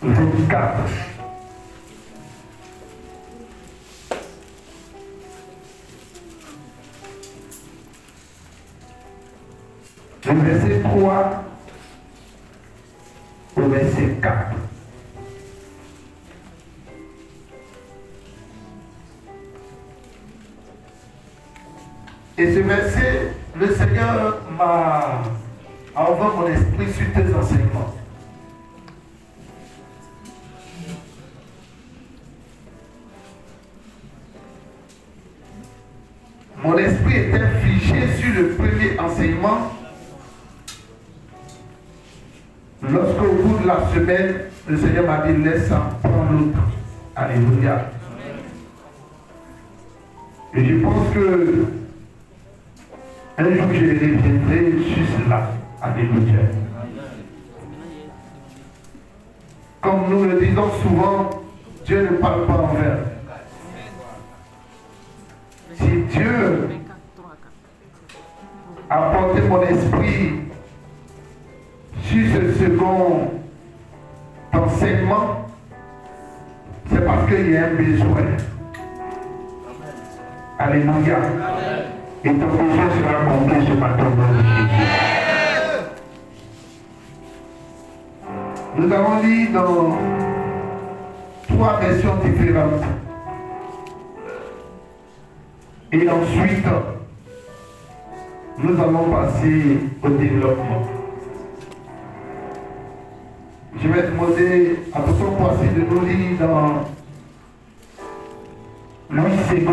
24. Du verset 3 au verset 4. Et ce verset, le Seigneur m'a envoyé mon esprit sur tes enseignements. Mon esprit était figé sur le premier enseignement. Lorsqu'au bout de la semaine, le Seigneur m'a dit, laisse en prendre l'autre. Alléluia. Et je pense que un jour je reviendrai sur cela. Alléluia. Comme nous le disons souvent, Dieu ne parle pas en vain. Si Dieu a porté mon esprit sur ce second enseignement, c'est parce qu'il y a un besoin. Alléluia. Et ton besoin sera comblé ce matin dans le nom de Jésus. Nous avons lu dans 3 versions différentes. Et ensuite, nous allons passer au développement. Je vais demander à Tonton Poissy de nous lire dans Louis II.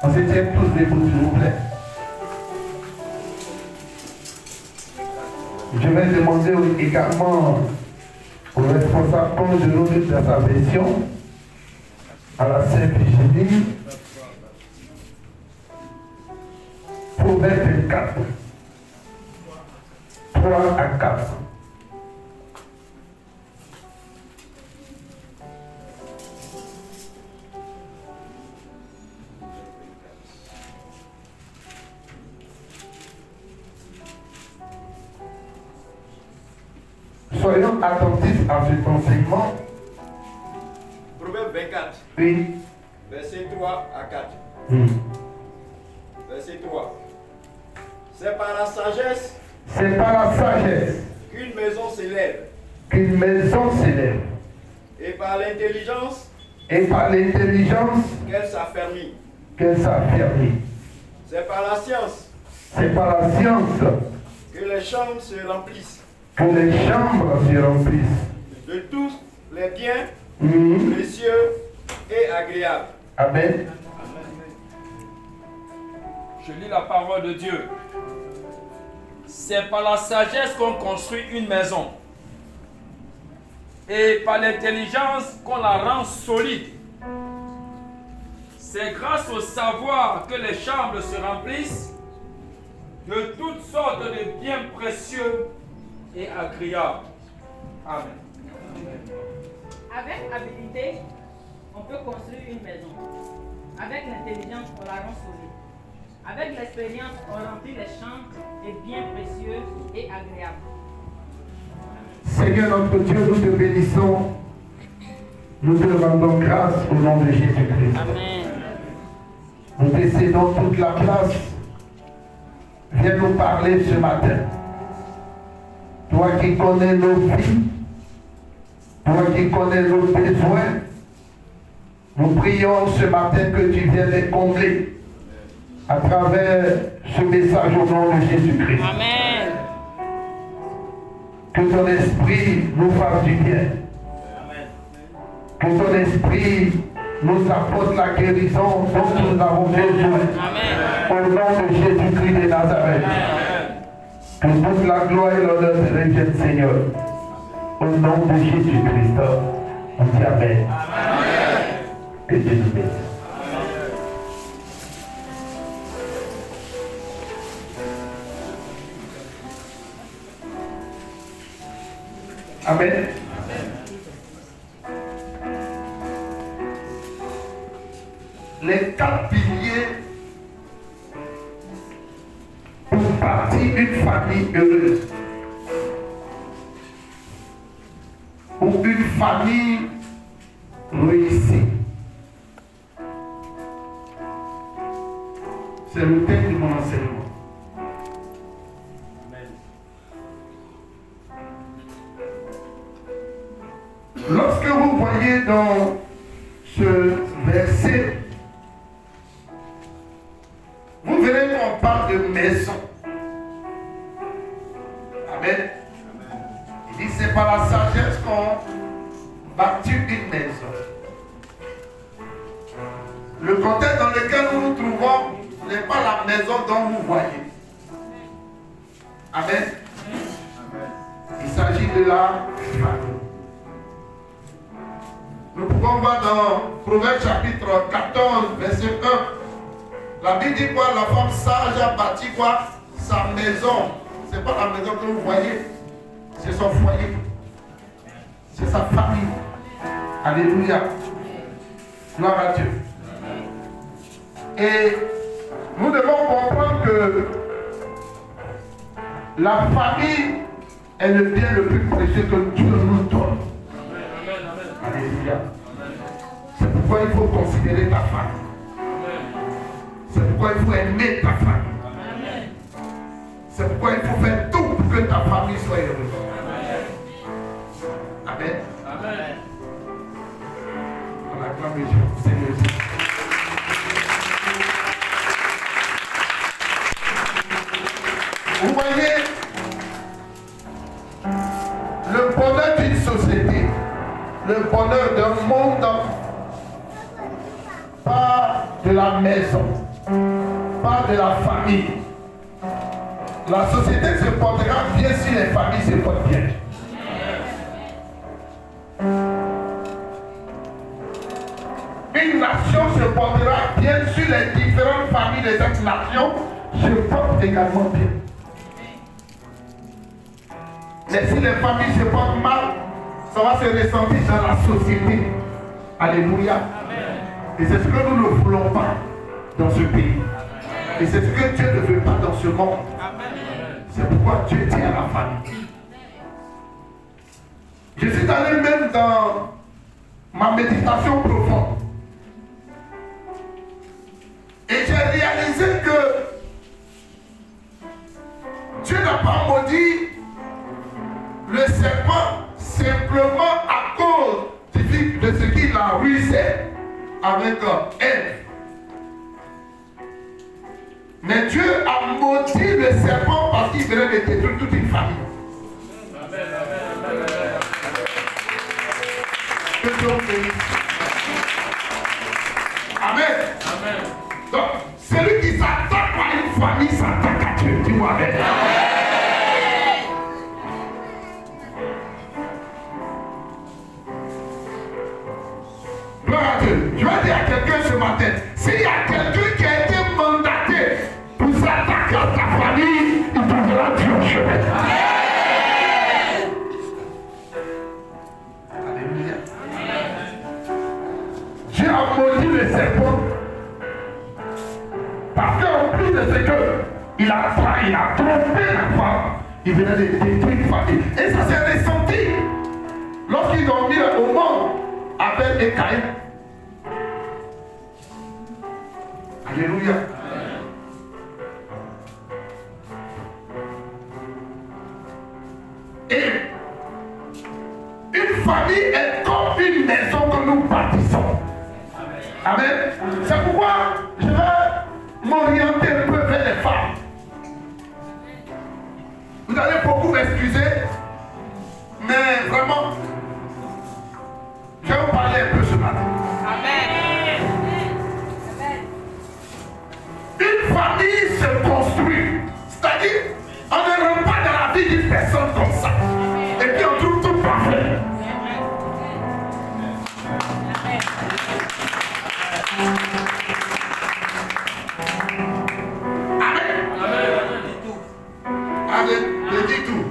On se tient tous debout, s'il vous plaît. Je vais demander également au responsable de nous de sa version, à la Sainte Virginie, Proverbe 24, 3 à 4. Soyons attentifs à cet enseignement. Proverbe 24. Oui. Verset 3 à 4. Verset 3. C'est par la sagesse. C'est par la sagesse Qu'une maison s'élève. qu'une maison s'élève. Et par l'intelligence. Et par l'intelligence Qu'elle s'affermit. qu'elle s'affermit. C'est par la science. C'est par la science Que les chambres se remplissent. que les chambres se remplissent. De tous les biens précieux et agréables. Amen. Je lis la parole de Dieu. C'est par la sagesse qu'on construit une maison. Et par l'intelligence qu'on la rend solide. C'est grâce au savoir que les chambres se remplissent de toutes sortes de biens précieux et agréables. Amen. Avec habilité, on peut construire une maison. Avec l'intelligence, on la rend solide. Avec l'expérience, on remplit les chambres de biens précieux et agréables. Seigneur notre Dieu, nous te bénissons. Nous te rendons grâce au nom de Jésus-Christ. Amen. Nous te cédons toute la place. Viens nous parler ce matin. Toi qui connais nos vies, toi qui connais nos besoins, nous prions ce matin que tu viennes les combler à travers ce message au nom de Jésus-Christ. Amen. Que ton esprit nous fasse du bien. Que ton esprit nous apporte la guérison dont nous avons besoin. Amen. Au nom de Jésus-Christ de Nazareth. Que toute la gloire et l'honneur te reviennent, Seigneur. Au nom de Jésus-Christ. On dit Amen. Que Dieu nous bénisse. Amen. Les 4 piliers pour bâtir une famille heureuse. ou une famille réussie. C'est le thème de mon enseignement. Lorsque vous voyez dans ce verset, vous verrez qu'on parle de maison. Amen. Il dit c'est par la sagesse qu'on bâtit une maison. Le contexte dans lequel nous nous trouvons n'est pas la maison dont vous voyez. Amen. Il s'agit de la famille. Nous pouvons voir dans Proverbes chapitre 14, verset 1. La Bible dit quoi? La femme sage a bâti quoi? Sa maison. Ce n'est pas la maison que vous voyez. C'est son foyer. C'est sa famille. Alléluia. Gloire à Dieu. Et nous devons comprendre que la famille est le bien le plus précieux que Dieu nous donne. Alléluia. C'est pourquoi il faut considérer ta famille. C'est pourquoi il faut aimer ta famille. C'est pourquoi il faut faire tout pour que ta famille soit heureuse. Amen. Amen. On acclame Dieu. Seigneur. Vous voyez, le bonheur d'une société, le bonheur d'un monde, pas de la maison, pas de la famille. La société se portera bien si les familles se portent bien. Une nation se portera bien si les différentes familles de cette nation se portent également bien. Mais si les familles se portent mal, ça va se ressentir dans la société. Alléluia. Et c'est ce que nous ne voulons pas dans ce pays. Et c'est ce que Dieu ne veut pas dans ce monde. C'est pourquoi Dieu tient à la famille. Je suis allé même dans ma méditation profonde. Et j'ai réalisé que Dieu n'a pas maudit le serpent simplement à cause de ce qu'il a rusé avec Ève. Mais Dieu a maudit le serpent parce qu'il venait de détruire toute une famille. Amen, amen, amen, amen. Que Dieu vous bénisse. Amen. Amen. Donc, celui qui s'attaque à une famille s'attaque à Dieu. Dis-moi amen. Gloire à Dieu. Je vais dire à quelqu'un ce matin, s'il y a quelqu'un qui a été mandaté pour s'attaquer à ta famille, il trouvera Dieu au chemin. Alléluia. Dieu a maudit le serpent parce qu'en plus de ce qu'il a trahi, il a trompé la femme, il venait de détruire une famille. Et ça s'est ressenti lorsqu'ils ont mis au monde Abel et Caïn. Alléluia. Et une famille est comme une maison que nous bâtissons. Amen. C'est pourquoi je vais m'orienter un peu vers les femmes. Vous allez beaucoup m'excuser, mais vraiment, je vais vous parler un peu ce matin. Amen. Une famille se construit. C'est-à-dire, on ne rentre pas dans la vie d'une personne comme ça. Et puis on trouve tout parfait. Amen. Amen. Je dis tout.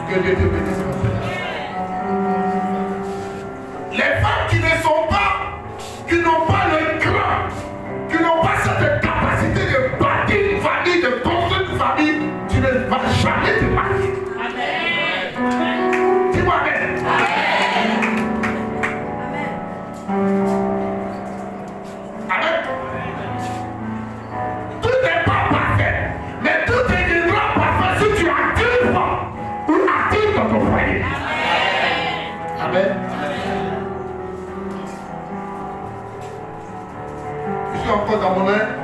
Que Dieu te bénisse. Les femmes qui ne sont pas, qui n'ont pas le cran, qui n'ont pas cette capacité de bâtir une famille, de construire une famille, tu ne vas jamais te marier. Amen. Dis-moi amen. Amen. Amen. Je suis encore dans mon air.